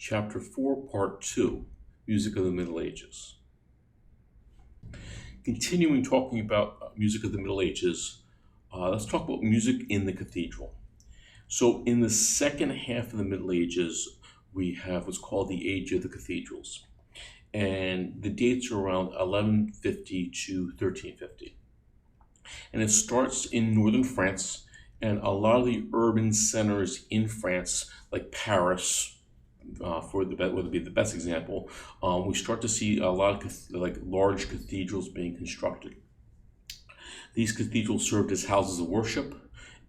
Chapter 4, Part 2, Music of the Middle Ages. Continuing talking about music of the Middle Ages, let's talk about music in the cathedral. So, in the second half of the Middle Ages, we have what's called the Age of the Cathedrals. And the dates are around 1150 to 1350. And it starts in northern France, and a lot of the urban centers in France, like Paris, would be the best example. We start to see a lot of large cathedrals being constructed. These cathedrals served as houses of worship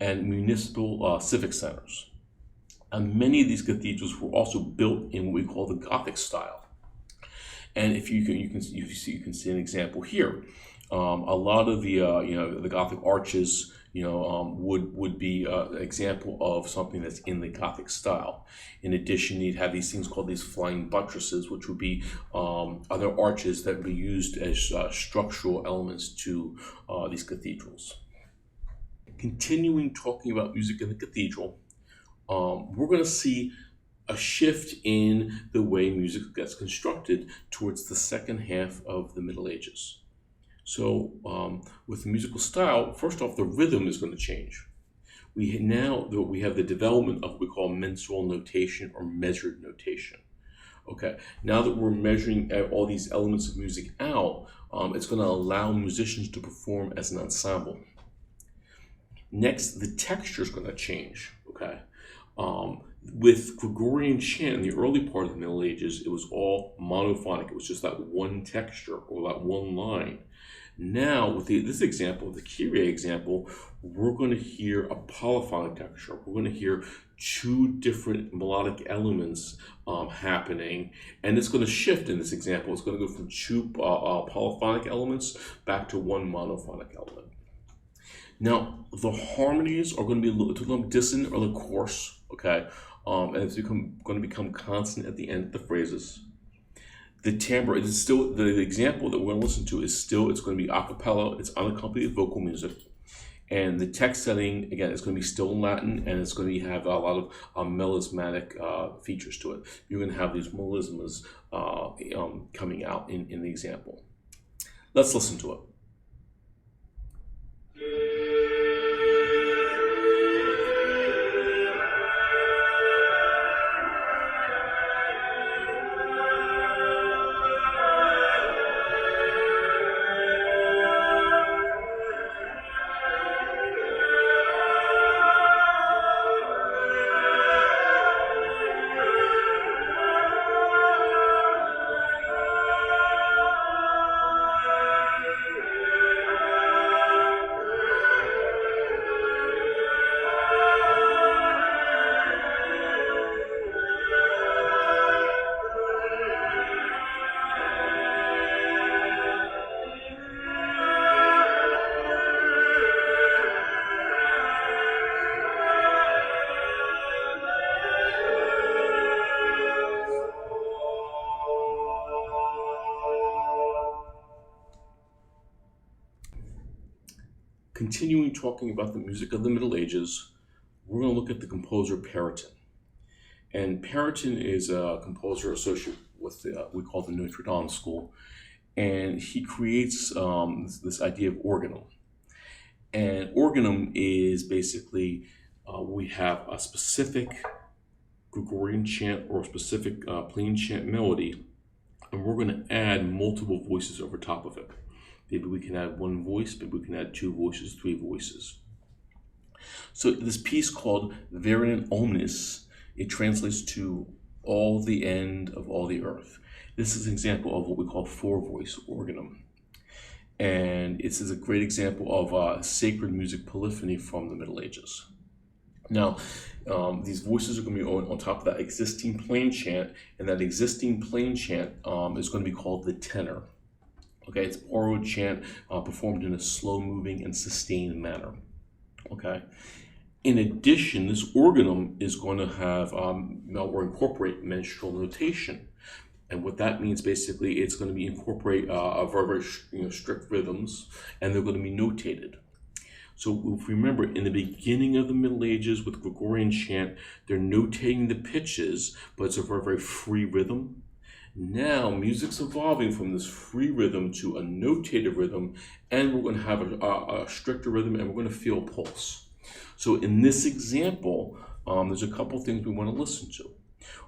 and municipal civic centers. And many of these cathedrals were also built in what we call the Gothic style. And if you can see an example here. A lot of the Gothic arches would be an example of something that's in the Gothic style. In addition, you'd have these things called these flying buttresses, which would be other arches that would be used as structural elements to these cathedrals. Continuing talking about music in the cathedral, we're going to see a shift in the way music gets constructed towards the second half of the Middle Ages. So with the musical style, first off, the rhythm is going to change. We have the development of what we call mensural notation or measured notation. Okay, now that we're measuring all these elements of music out, it's going to allow musicians to perform as an ensemble. Next, the texture is going to change. Okay, with Gregorian chant in the early part of the Middle Ages, it was all monophonic. It was just that one texture or that one line. Now, with this example, the Kyrie example, we're going to hear a polyphonic texture. We're going to hear two different melodic elements happening, and it's going to shift in this example. It's going to go from two polyphonic elements back to one monophonic element. Now, the harmonies are going to be a little dissonant or coarse, okay? And it's going to become consonant at the end of the phrases. The timbre is still, the example that we're going to listen to is still, it's going to be a cappella, it's unaccompanied vocal music. And the text setting, again, is going to be still in Latin, and it's going to have a lot of melismatic features to it. You're going to have these melismas coming out in the example. Let's listen to it. Continuing talking about the music of the Middle Ages, we're going to look at the composer Periton. And Periton is a composer associated with we call the Notre Dame school, and he creates this idea of organum. And organum is basically we have a specific Gregorian chant or a specific plain chant melody, and we're going to add multiple voices over top of it. Maybe we can add one voice, maybe we can add two voices, three voices. So this piece called Verae Omnis, it translates to all the end of all the earth. This is an example of what we call four-voice organum. And this is a great example of sacred music polyphony from the Middle Ages. Now, these voices are going to be on top of that existing plain chant, and that existing plain chant is going to be called the tenor. Okay, it's borrowed chant performed in a slow-moving and sustained manner. Okay. In addition, this organum is going to have or incorporate mensural notation, and what that means basically, it's going to be incorporate very strict rhythms, and they're going to be notated. So if we remember, in the beginning of the Middle Ages with Gregorian chant, they're notating the pitches, but it's a very, very free rhythm. Now, music's evolving from this free rhythm to a notated rhythm, and we're going to have a stricter rhythm, and we're going to feel a pulse. So in this example, there's a couple things we want to listen to.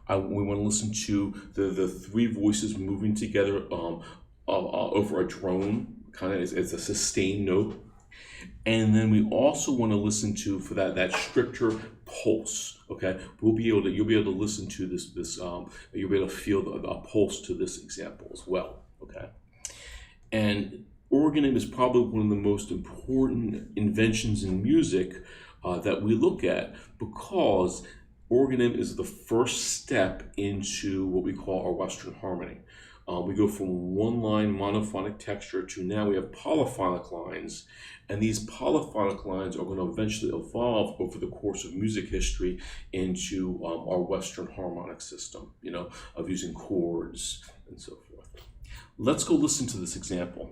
We want to listen to the three voices moving together over a drone, kind of as a sustained note. And then we also want to listen to, for that stricter pulse. Okay, you'll be able to listen to this. You'll be able to feel the pulse to this example as well. Okay, and organ is probably one of the most important inventions in music that we look at, because organ is the first step into what we call our Western harmony. We go from one line monophonic texture to now we have polyphonic lines, and these polyphonic lines are going to eventually evolve over the course of music history into our Western harmonic system, of using chords and so forth. Let's go listen to this example.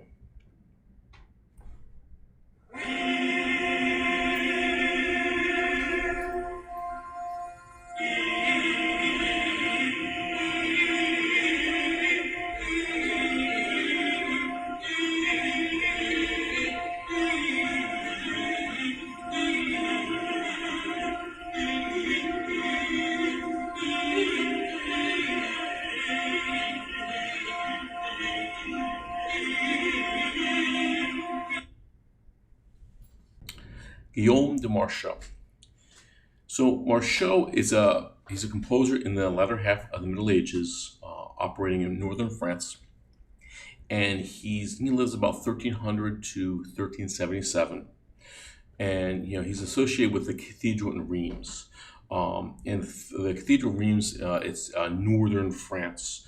Guillaume de Marchaux. So Marchaux he's a composer in the latter half of the Middle Ages, operating in northern France, and he lives about 1300 to 1377, and he's associated with the cathedral in Reims. And the cathedral Reims, it's northern France.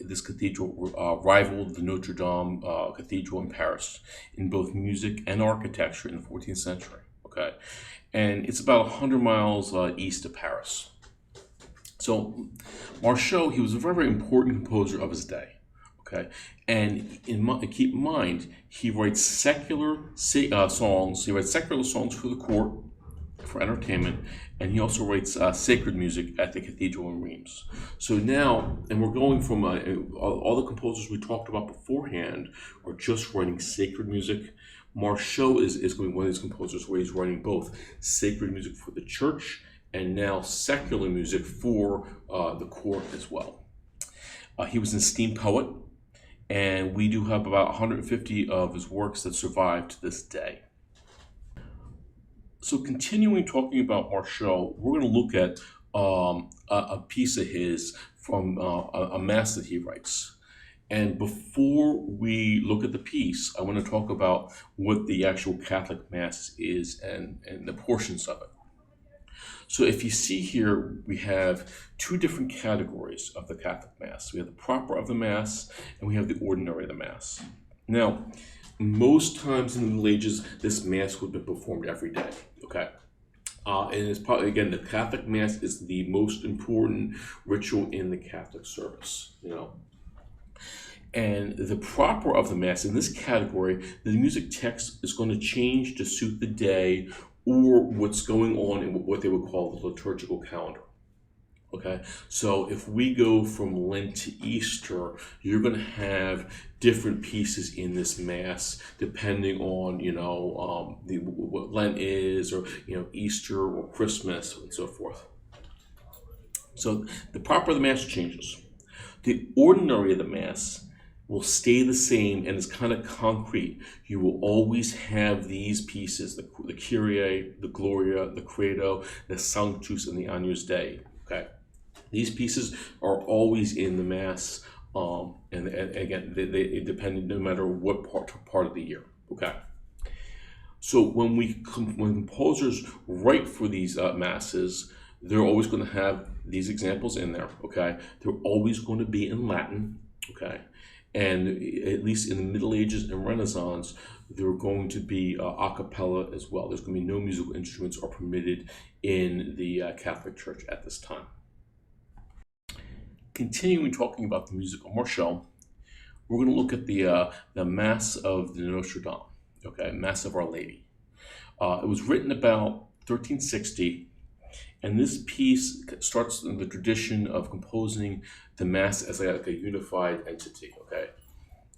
This cathedral rivaled the Notre Dame Cathedral in Paris in both music and architecture in the 14th century. Okay, and it's about 100 miles east of Paris. So Marchaux, he was a very, very important composer of his day. Okay, and keep in mind, he writes secular songs. He writes secular songs for the court, for entertainment, and he also writes sacred music at the cathedral in Reims. So now, and we're going from all the composers we talked about beforehand are just writing sacred music. Marchaux is going to be one of these composers where he's writing both sacred music for the church and now secular music for the court as well. He was an esteemed poet, and we do have about 150 of his works that survive to this day. So continuing talking about Marchaux, we're going to look at a piece of his from a mass that he writes. And before we look at the piece, I want to talk about what the actual Catholic Mass is and the portions of it. So if you see here, we have two different categories of the Catholic Mass. We have the proper of the Mass, and we have the ordinary of the Mass. Now, most times in the Middle Ages, this Mass would be performed every day, okay? And it's probably, again, the Catholic Mass is the most important ritual in the Catholic service, And the proper of the Mass, in this category, the music text is going to change to suit the day or what's going on in what they would call the liturgical calendar. Okay, so if we go from Lent to Easter, you're going to have different pieces in this Mass depending on what Lent is, or Easter or Christmas and so forth. So the proper of the Mass changes. The ordinary of the Mass will stay the same and is kind of concrete. You will always have these pieces: the Kyrie, the Gloria, the Credo, the Sanctus, and the Agnus Dei. Okay. These pieces are always in the Mass, and again, they depend no matter what part of the year. Okay, so when composers write for these Masses, they're always going to have these examples in there. Okay, they're always going to be in Latin. Okay, and at least in the Middle Ages and Renaissance, they're going to be a cappella as well. There's going to be no musical instruments are permitted in the Catholic Church at this time. Continuing talking about the music of Marchaux, we're going to look at the Mass of the Notre Dame, okay, Mass of Our Lady. It was written about 1360, and this piece starts in the tradition of composing the Mass as like a unified entity. Okay,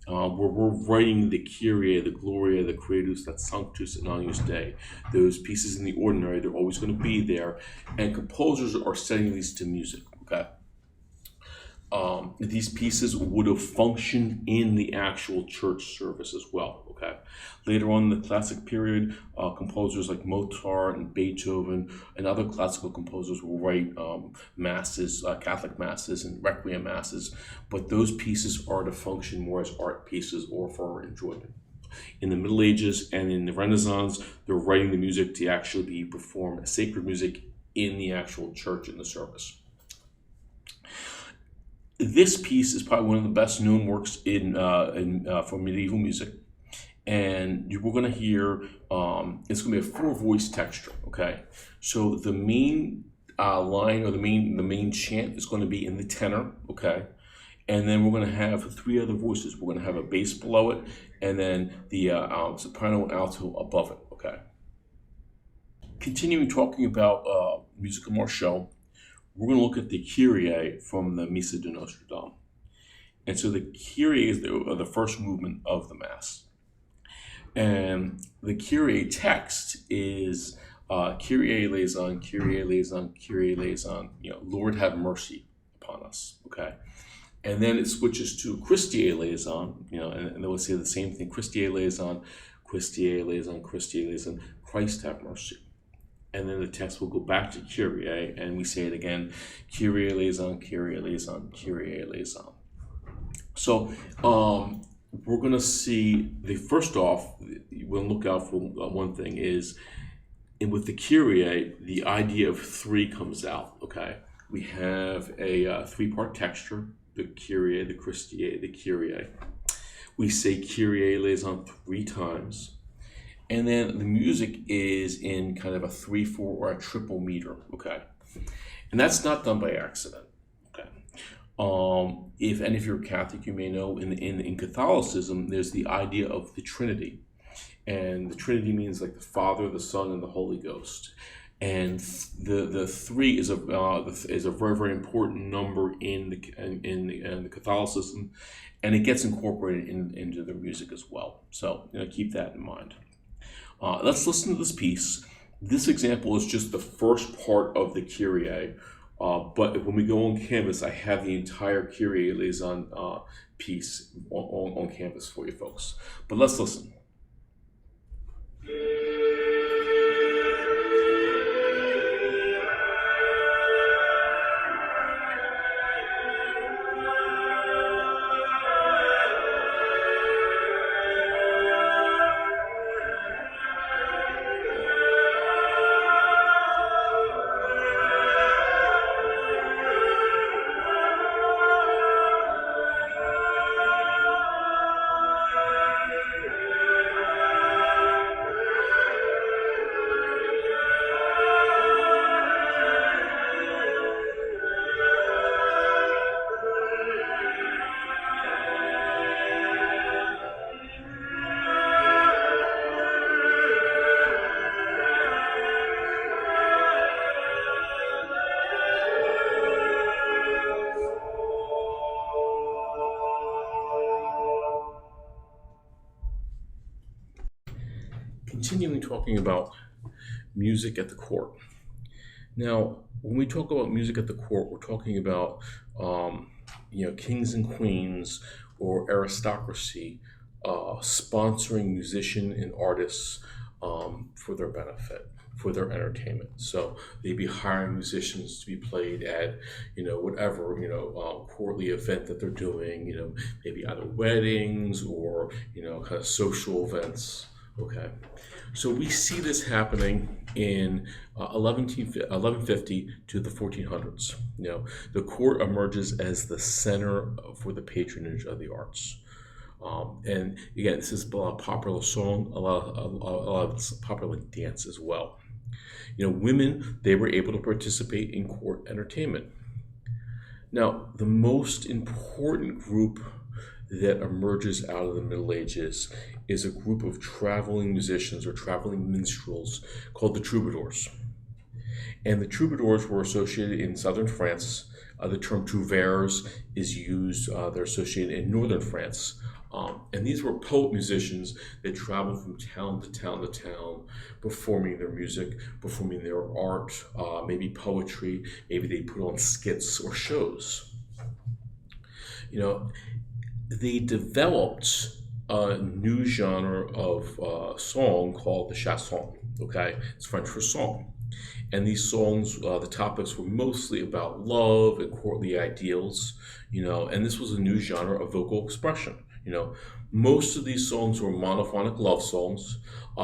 where we're writing the Kyrie, the Gloria, the Creatus, that Sanctus and Agnus Dei. Those pieces in the ordinary, they're always going to be there, and composers are setting these to music. Okay. These pieces would have functioned in the actual church service as well. Okay, later on in the classic period, composers like Mozart and Beethoven and other classical composers will write masses, Catholic masses and requiem masses, but those pieces are to function more as art pieces or for enjoyment. In the Middle Ages and in the Renaissance, they're writing the music to actually be performed as sacred music in the actual church in the service. This piece is probably one of the best known works for medieval music, and we're going to hear it's going to be a four-voice texture. Okay, so the main line or the main chant is going to be in the tenor. Okay, and then we're going to have three other voices. We're going to have a bass below it, and then the soprano and alto above it. Okay. Continuing talking about musica Martial, we're going to look at the Kyrie from the Missa de Notre Dame. And so the Kyrie is the first movement of the Mass. And the Kyrie text is Kyrie eleison, Kyrie eleison, Kyrie eleison, Lord have mercy upon us, okay? And then it switches to Christie eleison, and they will say the same thing, Christie eleison, Christie eleison, Christie eleison, Christ have mercy. And then the text will go back to Kyrie, and we say it again, Kyrie eleison, Kyrie eleison, Kyrie eleison. So we're going to see first off, we'll look out for one thing is, and with the Kyrie, the idea of three comes out, okay? We have a three-part texture, the Kyrie, the Christie, the Kyrie. We say Kyrie eleison 3 times. And then the music is in kind of a 3/4 or a triple meter, okay? And that's not done by accident, okay? If any of you are Catholic, you may know in Catholicism, there's the idea of the Trinity. And the Trinity means like the Father, the Son, and the Holy Ghost. And the 3 is a very, very important number in the Catholicism, and it gets incorporated into the music as well. So keep that in mind. Let's listen to this piece. This example is just the first part of the Kyrie, but when we go on canvas, I have the entire Kyrie eleison piece on canvas for you folks. But let's listen. Continuing talking about music at the court. Now, when we talk about music at the court, we're talking about kings and queens or aristocracy sponsoring musicians and artists for their benefit, for their entertainment. So they'd be hiring musicians to be played at whatever courtly event that they're doing. Maybe either weddings or kind of social events. Okay, so we see this happening in 1150 to the 1400s. The court emerges as the center for the patronage of the arts. And again, this is a lot of popular song, a lot of popular dance as well. Women, they were able to participate in court entertainment. Now, the most important group that emerges out of the Middle Ages is a group of traveling musicians or traveling minstrels called the troubadours. And the troubadours were associated in southern France. The term trouvères is used, they're associated in northern France. And these were poet musicians that traveled from town to town to town, performing their music, performing their art, maybe poetry, maybe they put on skits or shows. You know, they developed a new genre of song called the chanson. Okay, it's French for song. And these songs, the topics were mostly about love and courtly ideals, and this was a new genre of vocal expression. Most of these songs were monophonic love songs.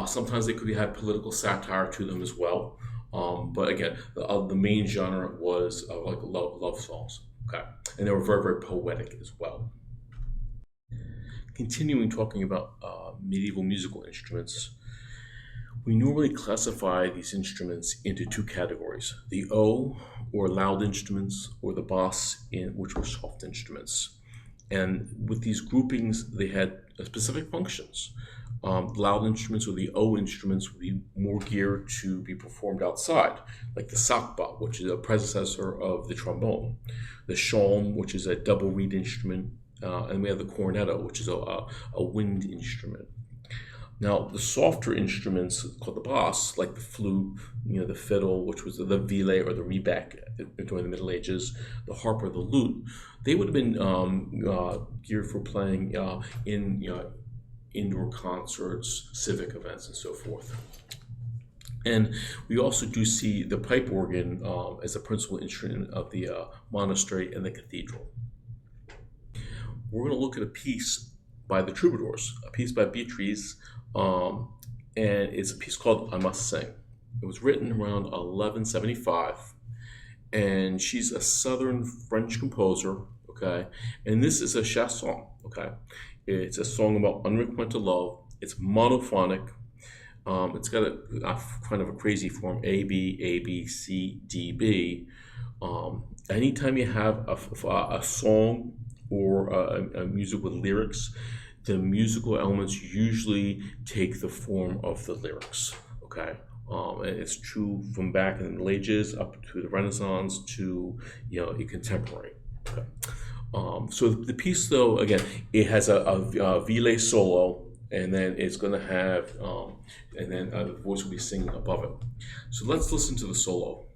Sometimes they could have political satire to them as well. But again, the main genre was like love songs. Okay, and they were very, very poetic as well. Continuing talking about medieval musical instruments, we normally classify these instruments into two categories: the O, or loud instruments, or the Bas, which were soft instruments. And with these groupings, they had specific functions. Loud instruments, or the O instruments, would be more geared to be performed outside, like the sakba, which is a predecessor of the trombone, the shawm, which is a double reed instrument, and we have the cornetto, which is a wind instrument. Now, the softer instruments called the Bas, like the flute, the fiddle, which was the vile or the rebec during the Middle Ages, the harp or the lute, they would have been geared for playing in indoor concerts, civic events, and so forth. And we also do see the pipe organ as a principal instrument of the monastery and the cathedral. We're going to look at a piece by the troubadours, a piece by Beatrice, and it's a piece called I Must Sing. It was written around 1175, and she's a southern French composer, okay? And this is a chanson, okay? It's a song about unrequited love. It's monophonic. It's got a kind of a crazy form, A, B, A, B, C, D, B. Anytime you have a song or a music with lyrics, the musical elements usually take the form of the lyrics, okay? And it's true from back in the Middle Ages up to the Renaissance to, a contemporary, okay? So the piece, though, again, it has a vile solo, and then it's going to have, and then the voice will be singing above it. So let's listen to the solo.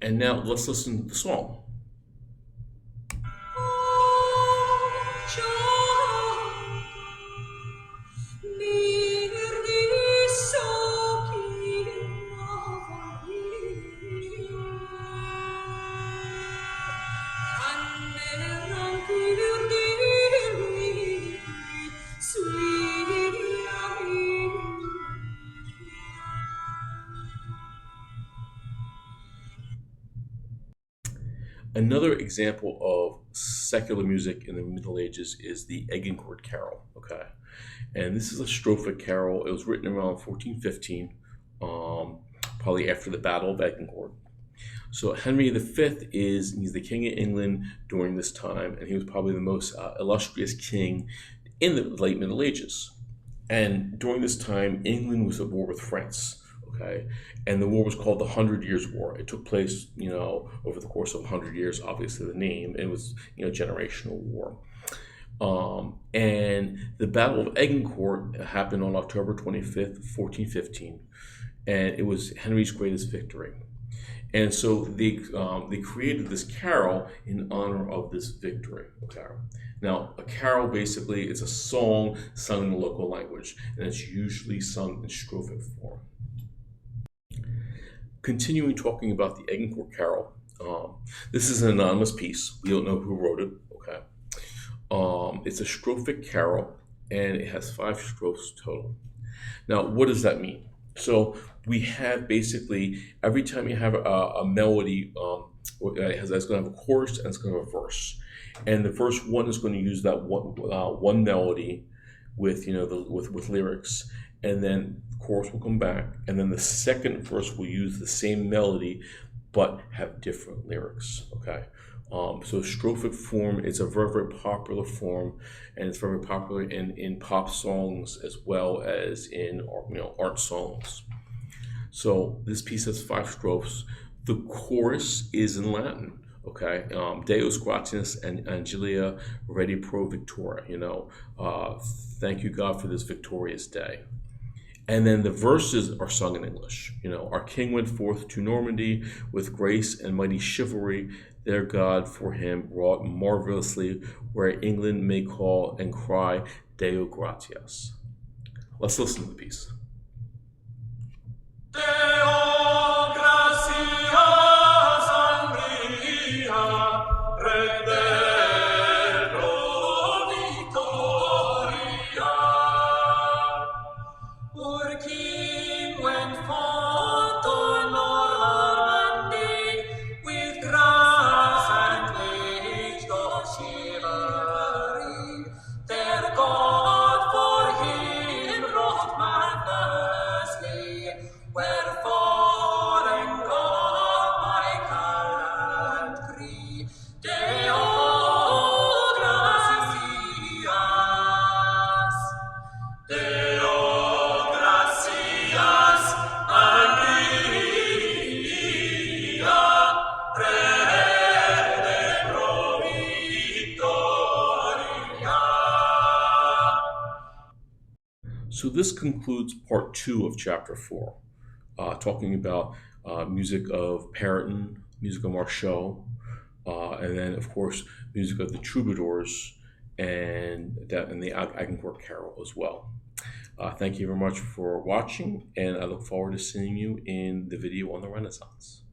And now let's listen to the song. Another example of secular music in the Middle Ages is the Agincourt Carol, okay? And this is a strophic carol. It was written around 1415, probably after the Battle of Agincourt. So Henry V he's the King of England during this time, and he was probably the most illustrious king in the late Middle Ages. And during this time, England was at war with France, okay? And the war was called the 100 Years' War. It took place, over the course of 100 years, obviously the name. It was, generational war. And the Battle of Agincourt happened on October 25th, 1415, and it was Henry's greatest victory. And so they created this carol in honor of this victory. Okay. Now, a carol basically is a song sung in the local language, and it's usually sung in strophic form. Continuing talking about the Agincourt Carol, this is an anonymous piece. We don't know who wrote it. Okay. It's a strophic carol, and it has 5 strophes total. Now, what does that mean? So we have basically every time you have a melody, that's going to have a chorus and it's going to have a verse, and the verse one is going to use that one melody with with lyrics, and then the chorus will come back, and then the second verse will use the same melody but have different lyrics. Okay. So strophic form is a very, very popular form, and it's very popular in pop songs as well as in art songs. So this piece has 5 strophes. The chorus is in Latin. Okay, Deus gratias and Angelia ready pro victoria. Thank you God for this victorious day. And then the verses are sung in English. Our king went forth to Normandy with grace and mighty chivalry. Their God for him wrought marvelously, where England may call and cry, Deo gratias. Let's listen to the piece. Deo gratias Anglia, redero victoria. Our king went forth to Normandy with grace and age of chivalry. Their God for him wrought marvelously, wherefore and God my gallantry. Deo gratias. Deo gratias Anglia, rede pro victoria. So this concludes part 2 of chapter 4, talking about music of Perrotin, music of Marchot, and then of course music of the Troubadours and the Agincourt Carol as well. Thank you very much for watching, and I look forward to seeing you in the video on the Renaissance.